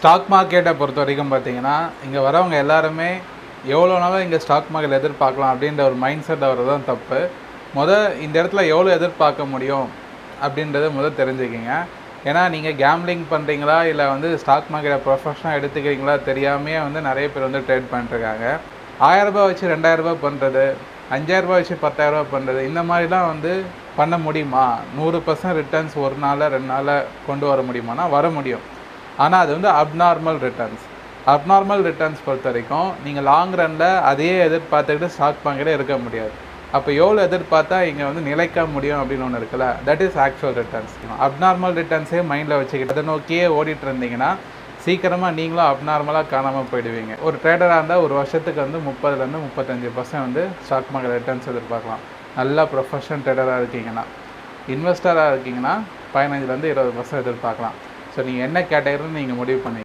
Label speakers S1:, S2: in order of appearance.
S1: Stock மார்க்கெட்டை பொறுத்த வரைக்கும் பார்த்தீங்கன்னா, இங்கே வரவங்க எல்லாருமே எவ்வளோ நாளும் இங்கே ஸ்டாக் மார்க்கெட் எதிர்பார்க்கலாம் அப்படின்ற ஒரு மைண்ட் செட் வர்றது தான் தப்பு. இந்த இடத்துல எவ்வளோ எதிர்பார்க்க முடியும் அப்படின்றத தெரிஞ்சுக்கிங்க. ஏன்னா நீங்கள் கேம்லிங் பண்ணுறீங்களா இல்லை ஸ்டாக் மார்க்கெட்டை ப்ரொஃபஷனாக எடுத்துக்கிறீங்களா தெரியாமையே நிறைய பேர் ட்ரேட் பண்ணிட்டுருக்காங்க. ரூ. 1000 வச்சு ரூ. 2000 பண்ணுறது, ரூ. 5000 வச்சு ரூ. 10,000 பண்ணுறது, இந்த மாதிரிலாம் பண்ண முடியுமா? 100% ரிட்டர்ன்ஸ் ஒரு நாளில் 2 நாளில் கொண்டு வர முடியுமானா வர முடியும். ஆனால் அது அப்நார்மல் ரிட்டர்ன்ஸ். அப்நார்மல் ரிட்டர்ன்ஸ் பொறுத்த வரைக்கும் நீங்கள் லாங் ரனில் அதையே எதிர்பார்த்துக்கிட்டு ஸ்டாக் மார்க்கெட்டே இருக்க முடியாது. அப்போ எவ்வளோ எதிர்பார்த்தா இங்கே நிலைக்க முடியும் அப்படின்னு ஒன்று இருக்குல்ல, that is actual returns. Abnormal ரிட்டர்ன்ஸே மைண்டில் வச்சுக்கிட்டு அதை நோக்கியே ஓடிட்டு இருந்தீங்கன்னா சீக்கிரமாக நீங்களும் அப்நார்மலாக காணாமல் போயிடுவீங்க. ஒரு ட்ரேடராக இருந்தால் ஒரு வருஷத்துக்கு 30% 35% ஸ்டாக் மார்க்கெட் ரிட்டர்ன்ஸ் எதிர்பார்க்கலாம். நல்லா ப்ரொஃபஷனல் ட்ரேடராக இருக்கீங்கன்னா. இன்வெஸ்டராக இருக்கீங்கன்னா 15% 20% எதிர்பார்க்கலாம். ஸோ நீங்கள் என்ன கேட்டகரின்னு நீங்கள் முடிவு பண்ணி